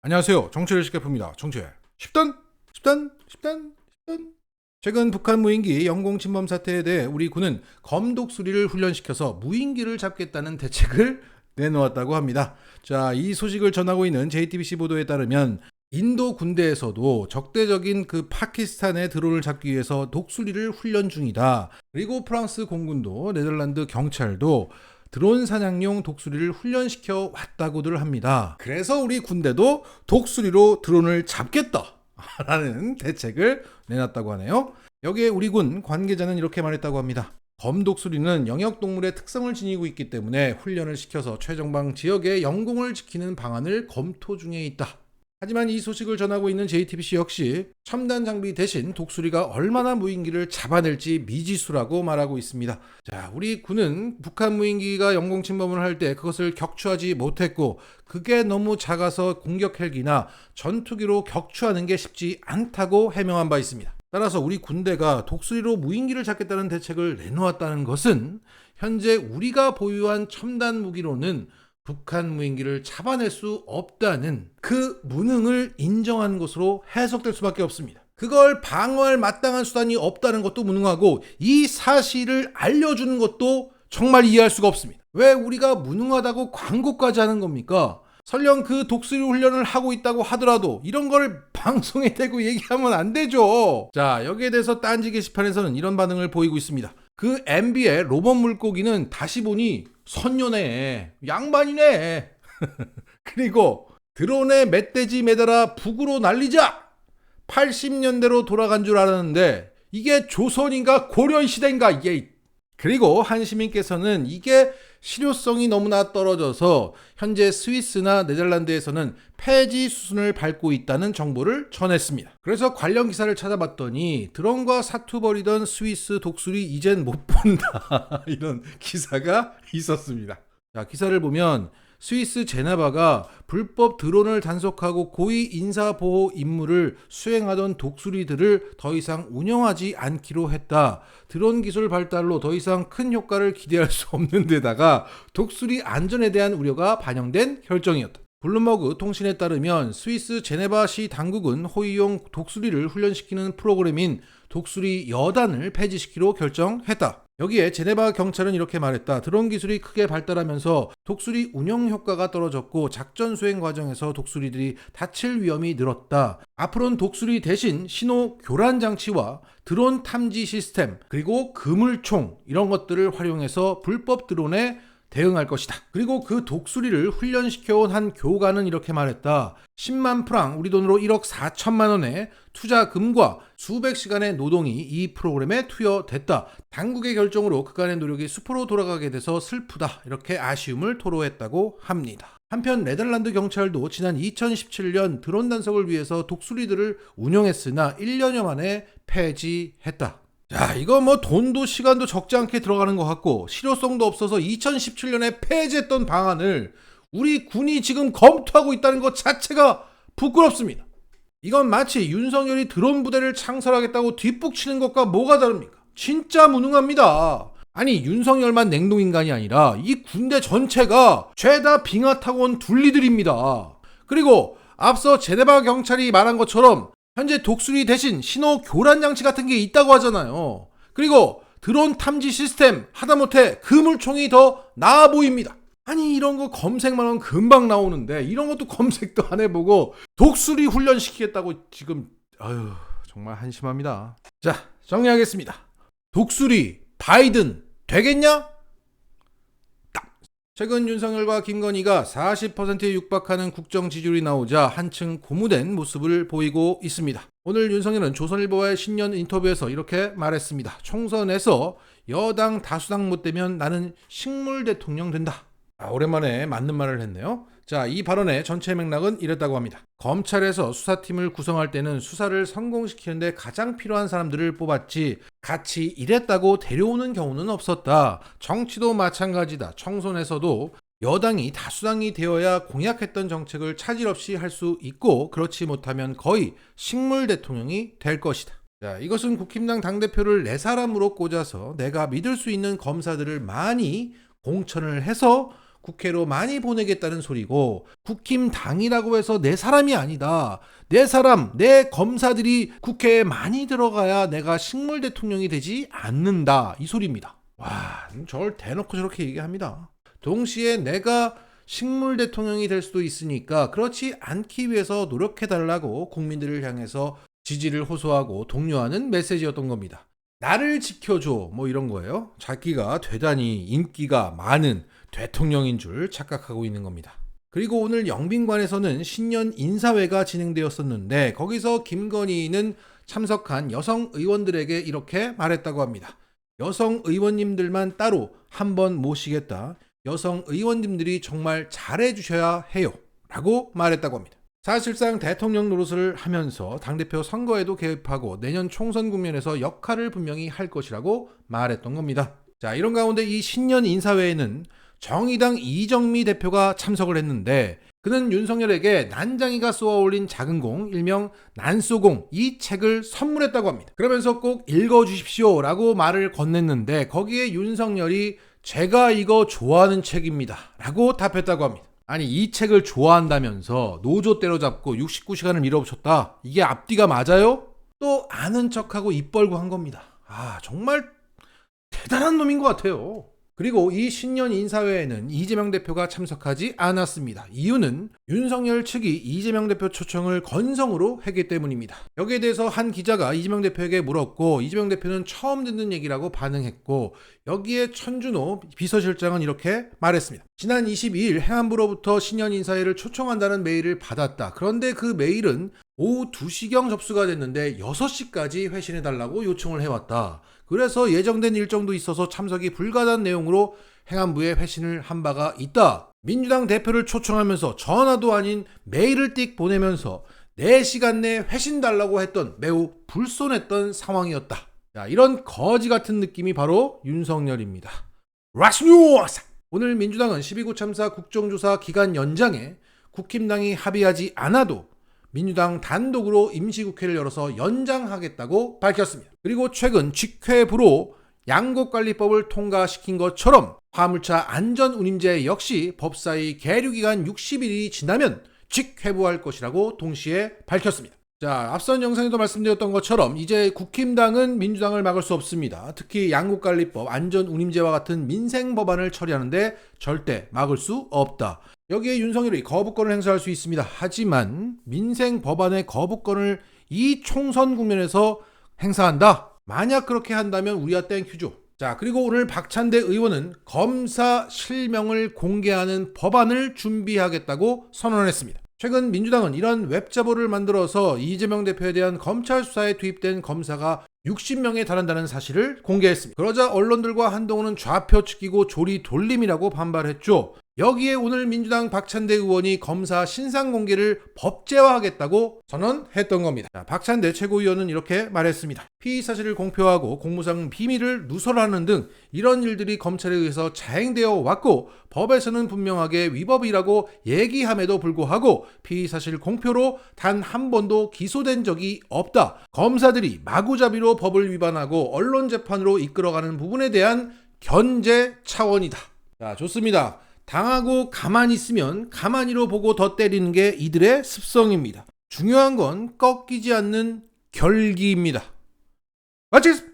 안녕하세요. 정치를 쉽게 풉니다. 정치 10단. 최근 북한 무인기 영공 침범 사태에 대해 우리 군은 검독수리를 훈련시켜서 무인기를 잡겠다는 대책을 내놓았다고 합니다. 자, 이 소식을 전하고 있는 JTBC 보도에 따르면 인도 군대에서도 적대적인 파키스탄의 드론을 잡기 위해서 독수리를 훈련 중이다. 그리고 프랑스 공군도 네덜란드 경찰도 드론 사냥용 독수리를 훈련시켜 왔다고들 합니다. 그래서 우리 군대도 독수리로 드론을 잡겠다라는 대책을 내놨다고 하네요. 여기에 우리 군 관계자는 이렇게 말했다고 합니다. 검독수리는 영역동물의 특성을 지니고 있기 때문에 훈련을 시켜서 최정방 지역의 영공을 지키는 방안을 검토 중에 있다. 하지만 이 소식을 전하고 있는 JTBC 역시 첨단 장비 대신 독수리가 얼마나 무인기를 잡아낼지 미지수라고 말하고 있습니다. 자, 우리 군은 북한 무인기가 영공 침범을 할 때 그것을 격추하지 못했고 그게 너무 작아서 공격 헬기나 전투기로 격추하는 게 쉽지 않다고 해명한 바 있습니다. 따라서 우리 군대가 독수리로 무인기를 잡겠다는 대책을 내놓았다는 것은 현재 우리가 보유한 첨단 무기로는 북한 무인기를 잡아낼 수 없다는 그 무능을 인정한 것으로 해석될 수밖에 없습니다. 그걸 방어할 마땅한 수단이 없다는 것도 무능하고 이 사실을 알려주는 것도 정말 이해할 수가 없습니다. 왜 우리가 무능하다고 광고까지 하는 겁니까? 설령 그 독수리 훈련을 하고 있다고 하더라도 이런 걸 방송에 대고 얘기하면 안 되죠. 자, 여기에 대해서 딴지 게시판에서는 이런 반응을 보이고 있습니다. 그 MB의 로봇 물고기는 다시 보니 선녀네, 양반이네. 그리고 드론에 멧돼지 매달아 북으로 날리자. 80년대로 돌아간 줄 알았는데 이게 조선인가 고려 시대인가 이게. 그리고 한 시민께서는 이게 실효성이 너무나 떨어져서 현재 스위스나 네덜란드에서는 폐지 수순을 밟고 있다는 정보를 전했습니다. 그래서 관련 기사를 찾아봤더니 드론과 사투 벌이던 스위스 독수리 이젠 못 본다 이런 기사가 있었습니다. 자, 기사를 보면 스위스 제네바가 불법 드론을 단속하고 고위 인사보호 임무를 수행하던 독수리들을 더 이상 운영하지 않기로 했다. 드론 기술 발달로 더 이상 큰 효과를 기대할 수 없는 데다가 독수리 안전에 대한 우려가 반영된 결정이었다. 블룸버그 통신에 따르면 스위스 제네바시 당국은 호위용 독수리를 훈련시키는 프로그램인 독수리 여단을 폐지시키로 결정했다. 여기에 제네바 경찰은 이렇게 말했다. 드론 기술이 크게 발달하면서 독수리 운영 효과가 떨어졌고 작전 수행 과정에서 독수리들이 다칠 위험이 늘었다. 앞으로는 독수리 대신 신호 교란 장치와 드론 탐지 시스템 그리고 그물총 이런 것들을 활용해서 불법 드론에 대응할 것이다. 그리고 그 독수리를 훈련시켜온 한 교관은 이렇게 말했다. 10만 프랑, 우리 돈으로 1억 4천만 원의 투자금과 수백 시간의 노동이 이 프로그램에 투여됐다. 당국의 결정으로 그간의 노력이 수포로 돌아가게 돼서 슬프다. 이렇게 아쉬움을 토로했다고 합니다. 한편 네덜란드 경찰도 지난 2017년 드론 단속을 위해서 독수리들을 운영했으나 1년여 만에 폐지했다. 자, 이거 돈도 시간도 적지 않게 들어가는 것 같고 실효성도 없어서 2017년에 폐지했던 방안을 우리 군이 지금 검토하고 있다는 것 자체가 부끄럽습니다. 이건 마치 윤석열이 드론 부대를 창설하겠다고 뒷북치는 것과 뭐가 다릅니까? 진짜 무능합니다. 아니, 윤석열만 냉동인간이 아니라 이 군대 전체가 죄다 빙하 타고 온 둘리들입니다. 그리고 앞서 제네바 경찰이 말한 것처럼 현재 독수리 대신 신호 교란 장치 같은 게 있다고 하잖아요. 그리고 드론 탐지 시스템, 하다못해 그물총이 더 나아 보입니다. 아니, 이런 거 검색만 하면 금방 나오는데 이런 것도 검색도 안 해보고 독수리 훈련시키겠다고 지금 정말 한심합니다. 자, 정리하겠습니다. 독수리 바이든 되겠냐? 최근 윤석열과 김건희가 40%에 육박하는 국정 지지율이 나오자 한층 고무된 모습을 보이고 있습니다. 오늘 윤석열은 조선일보와의 신년 인터뷰에서 이렇게 말했습니다. 총선에서 여당 다수당 못 되면 나는 식물 대통령 된다. 오랜만에 맞는 말을 했네요. 자, 이 발언의 전체 맥락은 이랬다고 합니다. 검찰에서 수사팀을 구성할 때는 수사를 성공시키는데 가장 필요한 사람들을 뽑았지 같이 일했다고 데려오는 경우는 없었다. 정치도 마찬가지다. 총선에서도 여당이 다수당이 되어야 공약했던 정책을 차질 없이 할 수 있고 그렇지 못하면 거의 식물 대통령이 될 것이다. 자, 이것은 국힘당 당대표를 내 사람으로 꽂아서 내가 믿을 수 있는 검사들을 많이 공천을 해서 국회로 많이 보내겠다는 소리고, 국힘당이라고 해서 내 사람이 아니다. 내 사람, 내 검사들이 국회에 많이 들어가야 내가 식물 대통령이 되지 않는다. 이 소리입니다. 와, 저를 대놓고 저렇게 얘기합니다. 동시에 내가 식물 대통령이 될 수도 있으니까 그렇지 않기 위해서 노력해달라고 국민들을 향해서 지지를 호소하고 독려하는 메시지였던 겁니다. 나를 지켜줘 뭐 이런 거예요. 자기가 대단히 인기가 많은 대통령인 줄 착각하고 있는 겁니다. 그리고 오늘 영빈관에서는 신년 인사회가 진행되었었는데 거기서 김건희는 참석한 여성 의원들에게 이렇게 말했다고 합니다. 여성 의원님들만 따로 한번 모시겠다. 여성 의원님들이 정말 잘해주셔야 해요. 라고 말했다고 합니다. 사실상 대통령 노릇을 하면서 당대표 선거에도 개입하고 내년 총선 국면에서 역할을 분명히 할 것이라고 말했던 겁니다. 자, 이런 가운데 이 신년 인사회에는 정의당 이정미 대표가 참석을 했는데 그는 윤석열에게 난장이가 쏘아올린 작은 공, 일명 난쏘공 이 책을 선물했다고 합니다. 그러면서 꼭 읽어주십시오 라고 말을 건넸는데 거기에 윤석열이 제가 이거 좋아하는 책입니다 라고 답했다고 합니다. 아니 이 책을 좋아한다면서 노조 때려잡고 69시간을 밀어붙였다. 이게 앞뒤가 맞아요? 또 아는 척하고 입 벌고 한 겁니다. 아 정말 대단한 놈인 것 같아요. 그리고 이 신년 인사회에는 이재명 대표가 참석하지 않았습니다. 이유는 윤석열 측이 이재명 대표 초청을 건성으로 했기 때문입니다. 여기에 대해서 한 기자가 이재명 대표에게 물었고 이재명 대표는 처음 듣는 얘기라고 반응했고 여기에 천준호 비서실장은 이렇게 말했습니다. 지난 22일 행안부로부터 신년 인사회를 초청한다는 메일을 받았다. 그런데 그 메일은 오후 2시경 접수가 됐는데 6시까지 회신해달라고 요청을 해왔다. 그래서 예정된 일정도 있어서 참석이 불가능한 내용으로 행안부에 회신을 한 바가 있다. 민주당 대표를 초청하면서 전화도 아닌 메일을 띡 보내면서 4시간 내에 회신 달라고 했던 매우 불손했던 상황이었다. 자, 이런 거지 같은 느낌이 바로 윤석열입니다. 락스뉴스! 오늘 민주당은 12구 참사 국정조사 기간 연장에 국힘당이 합의하지 않아도 민주당 단독으로 임시국회를 열어서 연장하겠다고 밝혔습니다. 그리고 최근 직회부로 양곡관리법을 통과시킨 것처럼 화물차 안전운임제 역시 법사위 계류기간 60일이 지나면 직회부할 것이라고 동시에 밝혔습니다. 자, 앞선 영상에도 말씀드렸던 것처럼 이제 국힘당은 민주당을 막을 수 없습니다. 특히 양곡관리법, 안전운임제와 같은 민생 법안을 처리하는데 절대 막을 수 없다. 여기에 윤석열이 거부권을 행사할 수 있습니다. 하지만 민생 법안의 거부권을 이 총선 국면에서 행사한다. 만약 그렇게 한다면 우리야 땡큐죠. 자, 그리고 오늘 박찬대 의원은 검사 실명을 공개하는 법안을 준비하겠다고 선언했습니다. 최근 민주당은 이런 웹자보를 만들어서 이재명 대표에 대한 검찰 수사에 투입된 검사가 60명에 달한다는 사실을 공개했습니다. 그러자 언론들과 한동훈은 좌표 측이고 조리 돌림이라고 반발했죠. 여기에 오늘 민주당 박찬대 의원이 검사 신상 공개를 법제화하겠다고 선언했던 겁니다. 자, 박찬대 최고위원은 이렇게 말했습니다. 피의 사실을 공표하고 공무상 비밀을 누설하는 등 이런 일들이 검찰에 의해서 자행되어 왔고 법에서는 분명하게 위법이라고 얘기함에도 불구하고 피의 사실 공표로 단 한 번도 기소된 적이 없다. 검사들이 마구잡이로 법을 위반하고 언론 재판으로 이끌어가는 부분에 대한 견제 차원이다. 자, 좋습니다. 당하고 가만히 있으면 가만히로 보고 더 때리는 게 이들의 습성입니다. 중요한 건 꺾이지 않는 결기입니다. 마치겠습니다.